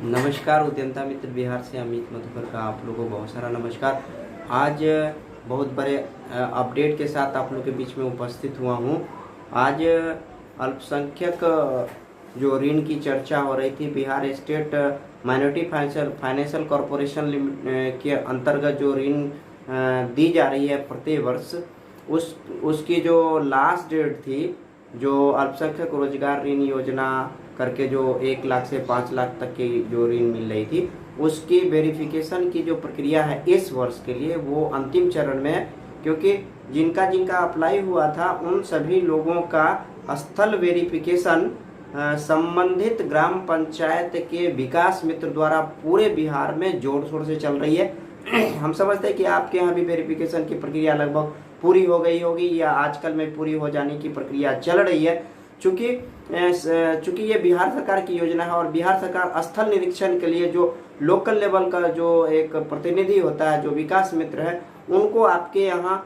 नमस्कार उद्यमता मित्र बिहार से अमित मधुकर का आप लोगों को बहुत सारा नमस्कार। आज बहुत बड़े अपडेट के साथ आप लोग के बीच में उपस्थित हुआ हूँ। आज अल्पसंख्यक जो ऋण की चर्चा हो रही थी, Bihar state minority financial corporation के अंतर्गत जो ऋण दी जा रही है प्रति वर्ष, उसकी जो लास्ट डेट थी, जो अल्पसंख्यक रोजगार ऋण योजना करके जो 1 लाख से 5 लाख तक की जो ऋण मिल रही थी, उसकी वेरिफिकेशन की जो प्रक्रिया है इस वर्ष के लिए वो अंतिम चरण में है। क्योंकि जिनका जिनका अप्लाई हुआ था उन सभी लोगों का स्थल वेरिफिकेशन संबंधित ग्राम पंचायत के विकास मित्र द्वारा पूरे बिहार में जोर शोर से चल रही है। हम समझते हैं कि आपके यहाँ भी वेरिफिकेशन की प्रक्रिया लगभग पूरी हो गई होगी या आजकल में पूरी हो जाने की प्रक्रिया चल रही है। चूंकि ये बिहार सरकार की योजना है और बिहार सरकार स्थल निरीक्षण के लिए जो लोकल लेवल का जो एक प्रतिनिधि होता है, जो विकास मित्र है, उनको आपके यहाँ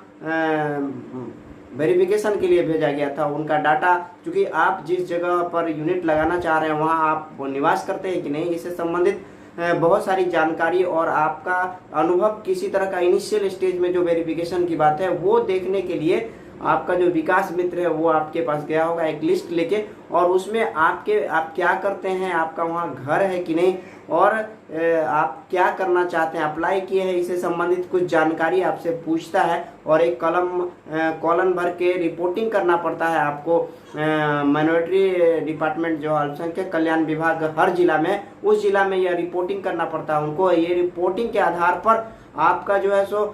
वेरिफिकेशन के लिए भेजा गया था। उनका डाटा, चूंकि आप जिस जगह पर यूनिट लगाना चाह रहे हैं वहाँ आप निवास करते हैं कि नहीं, इससे संबंधित बहुत सारी जानकारी और आपका अनुभव किसी तरह का इनिशियल स्टेज में जो वेरिफिकेशन की बात है वो देखने के लिए आपका जो विकास मित्र है वो आपके पास गया होगा एक लिस्ट लेके, और उसमें आप क्या करते हैं, आपका वहाँ घर है कि नहीं, और आप क्या करना चाहते हैं, अप्लाई किए हैं, इससे संबंधित कुछ जानकारी आपसे पूछता है और एक कॉलम भर के रिपोर्टिंग करना पड़ता है आपको। माइनॉरिटी डिपार्टमेंट जो अल्पसंख्यक कल्याण विभाग हर जिला में, उस जिला में यह रिपोर्टिंग करना पड़ता है उनको। ये रिपोर्टिंग के आधार पर आपका जो है सो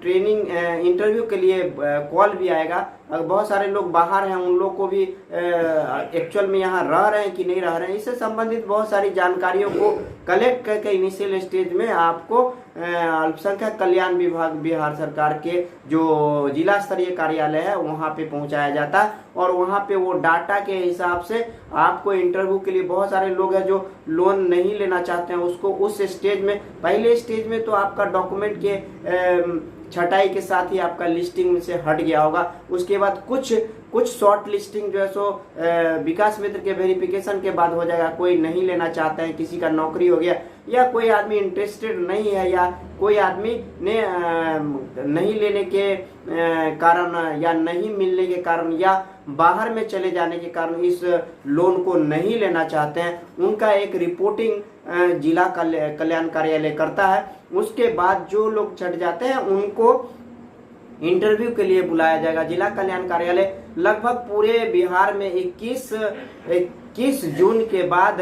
ट्रेनिंग इंटरव्यू के लिए कॉल भी आएगा। अगर बहुत सारे लोग बाहर हैं, उन लोग को भी एक्चुअल में यहाँ रह रहे हैं कि नहीं रह रहे हैं, इससे संबंधित बहुत सारी जानकारियों को कलेक्ट करके इनिशियल स्टेज में आपको अल्पसंख्यक कल्याण विभाग बिहार सरकार के जो जिला स्तरीय कार्यालय है वहाँ पे पहुँचाया जाता है। और वहाँ पे वो डाटा के हिसाब से आपको इंटरव्यू के लिए, बहुत सारे लोग हैं जो लोन नहीं लेना चाहते हैं, उसको उस स्टेज में, पहले स्टेज में तो आपका डॉक्यूमेंट के छटाई के साथ ही आपका लिस्टिंग में से हट गया होगा। उसके बाद कुछ शॉर्ट लिस्टिंग जो है सो विकास मित्र के वेरिफिकेशन के बाद हो जाएगा। कोई नहीं लेना चाहते हैं, किसी का नौकरी हो गया, या कोई आदमी इंटरेस्टेड नहीं है, या कोई आदमी ने नहीं लेने के कारण या नहीं मिलने के कारण या बाहर में चले जाने के कारण इस लोन को नहीं लेना चाहते हैं, उनका एक रिपोर्टिंग जिला कल्याण कार्यालय करता है। उसके बाद जो लोग छट जाते हैं उनको इंटरव्यू के लिए बुलाया जाएगा। जिला कल्याण कार्यालय लगभग पूरे बिहार में 21 जून के बाद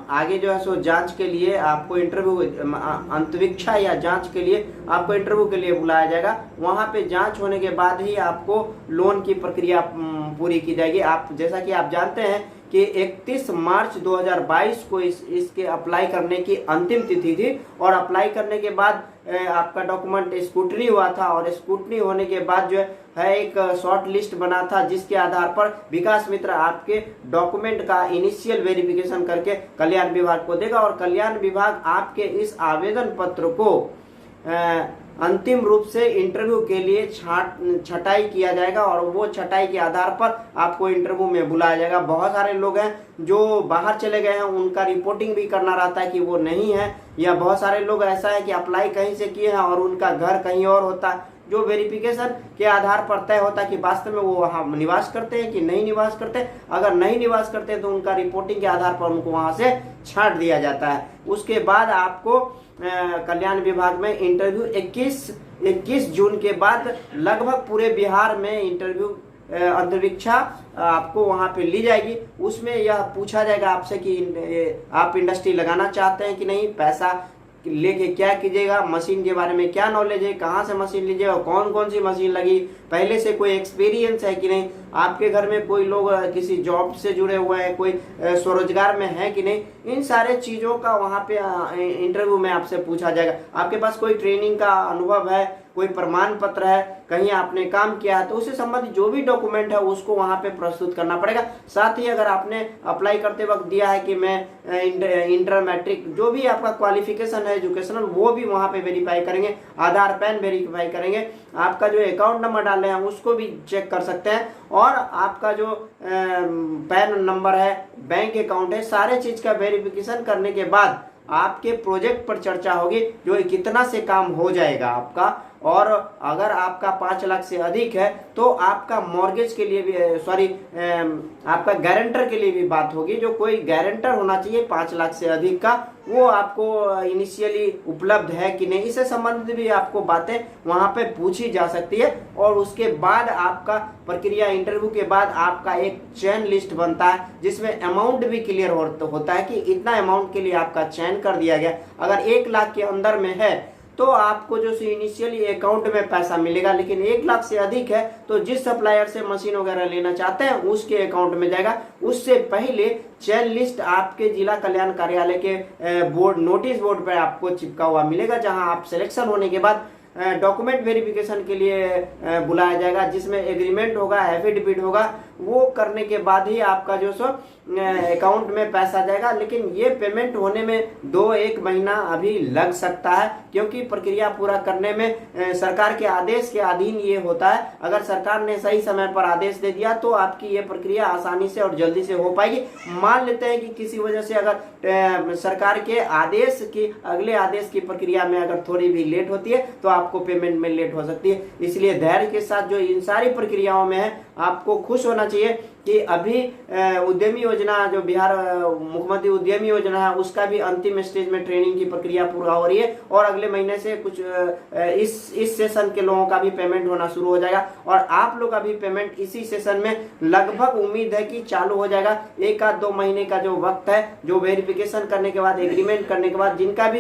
आगे जो है सो जांच के लिए आपको इंटरव्यू, अंतरिक्षा या जांच के लिए आपको इंटरव्यू के लिए बुलाया जाएगा। वहां पे जांच होने के बाद ही आपको लोन की प्रक्रिया पूरी की जाएगी। आप जैसा कि आप जानते हैं कि 31 मार्च 2022 को इसके अप्लाई करने की अंतिम तिथि थी, और अप्लाई करने के बाद आपका डॉक्यूमेंट स्क्रूटनी हुआ था, और स्क्रूटनी होने के बाद जो है एक शॉर्ट लिस्ट बना था, जिसके आधार पर विकास मित्र आपके डॉक्यूमेंट का इनिशियल वेरिफिकेशन करके कल्याण विभाग को देगा, और कल्याण विभाग आपके इस आवेदन पत्र को अंतिम रूप से इंटरव्यू के लिए छटाई किया जाएगा, और वो छटाई के आधार पर आपको इंटरव्यू में बुलाया जाएगा। बहुत सारे लोग हैं जो बाहर चले गए हैं, उनका रिपोर्टिंग भी करना रहता है कि वो नहीं है, या बहुत सारे लोग ऐसा है कि अप्लाई कहीं से किए हैं और उनका घर कहीं और होता है, जो वेरिफिकेशन के आधार पर तय होता है कि वास्तव में वो वहाँ निवास करते हैं कि नहीं निवास करते। अगर नहीं निवास करते तो उनका रिपोर्टिंग के आधार पर उनको वहाँ से छांट दिया जाता है। उसके बाद आपको कल्याण विभाग में इंटरव्यू 21 जून के बाद लगभग पूरे बिहार में इंटरव्यू अंतरिक्षा आपको वहां पे ली जाएगी। उसमें यह पूछा जाएगा आपसे कि आप इंडस्ट्री लगाना चाहते हैं कि नहीं, पैसा लेके क्या कीजिएगा, मशीन के बारे में क्या नॉलेज है, कहाँ से मशीन लीजिएगा, कौन कौन सी मशीन लगी, पहले से कोई एक्सपीरियंस है कि नहीं, आपके घर में कोई लोग किसी जॉब से जुड़े हुए हैं, कोई स्वरोजगार में है कि नहीं, इन सारे चीज़ों का वहाँ पे इंटरव्यू में आपसे पूछा जाएगा। आपके पास कोई ट्रेनिंग का अनुभव है, कोई प्रमाण पत्र है, कहीं आपने काम किया है, तो उससे संबंधित जो भी डॉक्यूमेंट है उसको वहां पे प्रस्तुत करना पड़ेगा। साथ ही अगर आपने अप्लाई करते वक्त दिया है कि मैं इंटर मैट्रिक, जो भी आपका क्वालिफिकेशन है एजुकेशनल, वो भी वहां पे वेरीफाई करेंगे। आधार पैन वेरीफाई करेंगे। आपका जो अकाउंट नंबर डाले हैं उसको भी चेक कर सकते हैं, और आपका जो पैन नंबर है, बैंक अकाउंट है, सारे चीज का वेरिफिकेशन करने के बाद आपके प्रोजेक्ट पर चर्चा होगी, जो कितना से काम हो जाएगा आपका। और अगर आपका 5 लाख से अधिक है तो आपका मॉर्गेज के लिए भी आपका गारंटर के लिए भी बात होगी। जो कोई गारंटर होना चाहिए 5 लाख से अधिक का, वो आपको इनिशियली उपलब्ध है कि नहीं, इससे संबंधित भी आपको बातें वहां पे पूछी जा सकती है। और उसके बाद आपका प्रक्रिया, इंटरव्यू के बाद आपका एक चयन लिस्ट बनता है, जिसमें अमाउंट भी क्लियर होता है कि इतना अमाउंट के लिए आपका चयन कर दिया गया। अगर 1 लाख के अंदर में है तो आपको जो इनिशियली अकाउंट में पैसा मिलेगा, लेकिन 1 लाख से अधिक है तो जिस सप्लायर से मशीन वगैरह लेना चाहते हैं उसके अकाउंट में जाएगा। उससे पहले चयन लिस्ट आपके जिला कल्याण कार्यालय के बोर्ड, नोटिस बोर्ड पर आपको चिपका हुआ मिलेगा, जहां आप सिलेक्शन होने के बाद डॉक्यूमेंट वेरिफिकेशन के लिए बुलाया जाएगा, जिसमें एग्रीमेंट होगा, एफिडेविट होगा। वो करने के बाद ही आपका जो सो अकाउंट में पैसा जाएगा। लेकिन ये पेमेंट होने में 2-1 महीना अभी लग सकता है, क्योंकि प्रक्रिया पूरा करने में सरकार के आदेश के अधीन ये होता है। अगर सरकार ने सही समय पर आदेश दे दिया तो आपकी ये प्रक्रिया आसानी से और जल्दी से हो पाएगी। मान लेते हैं कि किसी वजह से अगर सरकार के आदेश की, अगले आदेश की प्रक्रिया में अगर थोड़ी भी लेट होती है तो आपको पेमेंट में लेट हो सकती है। इसलिए धैर्य के साथ जो इन सारी प्रक्रियाओं में है, आपको खुश होना चाहिए कि अभी उद्यमी योजना, जो बिहार मुख्यमंत्री उद्यमी योजना है, उसका भी अंतिम स्टेज में ट्रेनिंग की प्रक्रिया पूरा हो रही है। और अगले महीने से कुछ इस सेशन के लोगों का भी पेमेंट होना शुरू हो जाएगा। और आप लोग अभी पेमेंट इसी सेशन में लगभग उम्मीद है कि चालू हो जाएगा। 1-2 महीने का जो वक्त है, जो वेरिफिकेशन करने के बाद, एग्रीमेंट करने के बाद, जिनका भी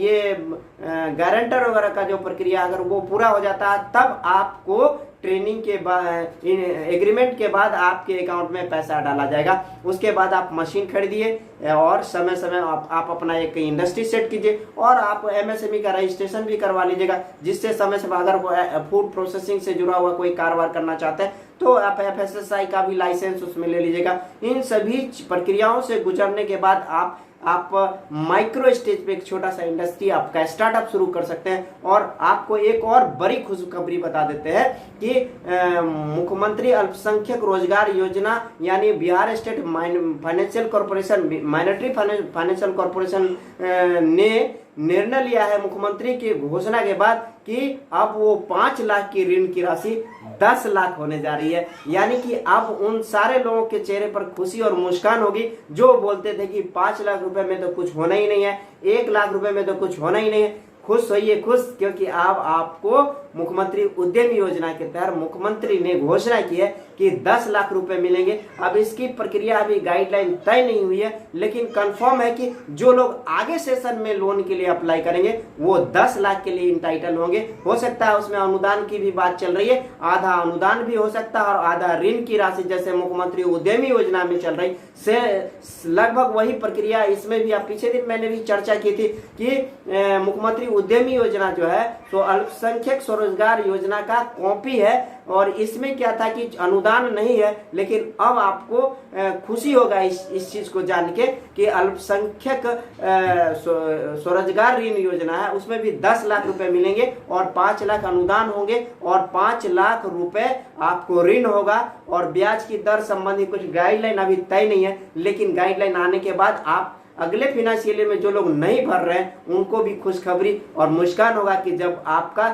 ये गारंटर वगैरह का जो प्रक्रिया अगर वो पूरा हो जाता है, तब आपको ट्रेनिंग के बाद, एग्रीमेंट के बाद आपके अकाउंट में पैसा डाला जाएगा। उसके बाद आप मशीन खरीदिए और समय समय आप अपना एक इंडस्ट्री सेट कीजिए, और आप एमएसएमई का रजिस्ट्रेशन भी करवा लीजिएगा, जिससे समय समय अगर फूड प्रोसेसिंग से जुड़ा हुआ कोई कारोबार करना चाहते हैं तो आप एफएसएसआई का भी लाइसेंस उसमें ले लीजिएगा। इन सभी प्रक्रियाओं से गुजरने के बाद आप माइक्रो स्टेज पे एक छोटा सा इंडस्ट्री, आपका स्टार्टअप शुरू कर सकते हैं। और आपको एक और बड़ी खुशखबरी बता देते हैं कि मुख्यमंत्री अल्पसंख्यक रोजगार योजना, यानी Bihar state financial corporation, minority financial corporation ने निर्णय लिया है मुख्यमंत्री की घोषणा के बाद कि अब वो 5 लाख की ऋण की राशि 10 लाख होने जा रही है। यानी कि अब उन सारे लोगों के चेहरे पर खुशी और मुस्कान होगी जो बोलते थे कि 5 लाख रुपए में तो कुछ होना ही नहीं है, 1 लाख रुपए में तो कुछ होना ही नहीं है। खुश होइए, खुश, क्योंकि अब आपको मुख्यमंत्री उद्यमी योजना के तहत मुख्यमंत्री ने घोषणा की है कि 10 लाख रुपए मिलेंगे। अब इसकी प्रक्रिया अभी गाइडलाइन तय नहीं हुई है, लेकिन कंफर्म है कि जो लोग आगे सेशन में लोन के लिए अप्लाई करेंगे वो 10 लाख के लिए इंटाइटल होंगे। हो सकता है उसमें अनुदान की भी बात चल रही है, आधा अनुदान भी हो सकता है और आधा ऋण की राशि, जैसे मुख्यमंत्री उद्यमी योजना में चल रही से लगभग वही प्रक्रिया इसमें भी। आप पिछले दिन मैंने भी चर्चा की थी कि मुख्यमंत्री उद्यमी योजना जो है तो अल्पसंख्यक स्वरोजगार योजना का कॉपी है, और इसमें क्या था कि अनुदान नहीं है। लेकिन अब आपको खुशी होगा इस चीज को जान के कि अल्पसंख्यक स्वरोजगार ऋण योजना है, उसमें भी 10 लाख रुपए मिलेंगे और 5 लाख अनुदान होंगे और 5 लाख रुपए आपको ऋण होगा। और ब्याज की दर संबंधी कुछ गाइडलाइन अभी तय नहीं है, लेकिन गाइडलाइन आने के बाद आप अगले फाइनेंशियल ईयर में जो लोग नहीं भर रहे हैं उनको भी खुशखबरी और मुस्कान होगा कि जब आपका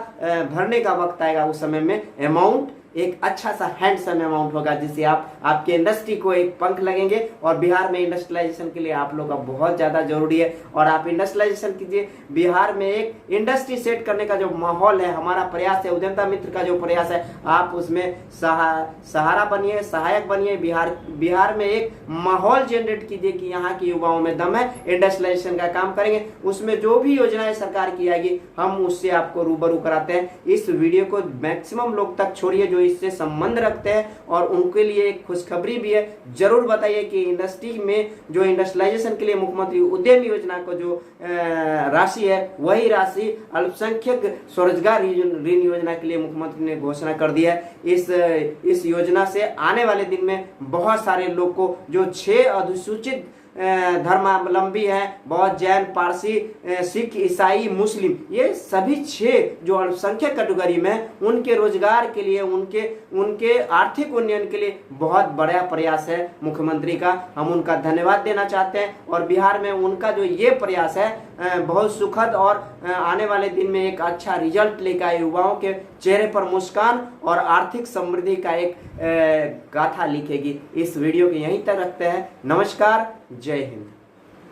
भरने का वक्त आएगा उस समय में अमाउंट एक अच्छा सा हैंडसम अमाउंट होगा, जिससे आपके इंडस्ट्री को एक पंख लगेंगे। और बिहार में इंडस्ट्रियलाइजेशन के लिए आप लोग का बहुत ज्यादा जरूरी है, और आप इंडस्ट्रियलाइजेशन कीजिए। बिहार में एक इंडस्ट्री सेट करने का जो माहौल है, हमारा प्रयास है, उद्यमिता मित्र का जो प्रयास है, आप उसमें सहारा बनिए, सहायक बनिए। बिहार में एक माहौल जनरेट कीजिए कि यहाँ के युवाओं में दम है, इंडस्ट्रियलाइजेशन का काम करेंगे। उसमें जो भी योजनाएं सरकार की आएगी हम उससे आपको रूबरू कराते हैं। इस वीडियो को मैक्सिमम लोग तक छोड़िए जो इससे संबंध रखते हैं और उनके लिए एक खुशखबरी भी है। जरूर बताइए कि इंडस्ट्री में जो इंडस्ट्रियलाइजेशन के लिए मुख्यमंत्री उद्यम योजना को जो राशि है वही राशि अल्पसंख्यक स्वरोजगार ऋण योजना के लिए मुख्यमंत्री ने घोषणा कर दिया है। इस योजना से आने वाले दिन में बहुत सारे लोग को जो 6 अधिसूचित धर्मावलंबी हैं, बौद्ध, जैन, पारसी, सिख, ईसाई, मुस्लिम, ये सभी 6 जो अल्पसंख्यक कैटेगरी में उनके रोजगार के लिए, उनके आर्थिक उन्नयन के लिए बहुत बड़ा प्रयास है मुख्यमंत्री का। हम उनका धन्यवाद देना चाहते हैं और बिहार में उनका जो ये प्रयास है बहुत सुखद और आने वाले दिन में एक अच्छा रिजल्ट लेकर आए, युवाओं के चेहरे पर मुस्कान और आर्थिक समृद्धि का एक गाथा लिखेगी। इस वीडियो को यहीं तक रखते हैं। नमस्कार, जय हिंद।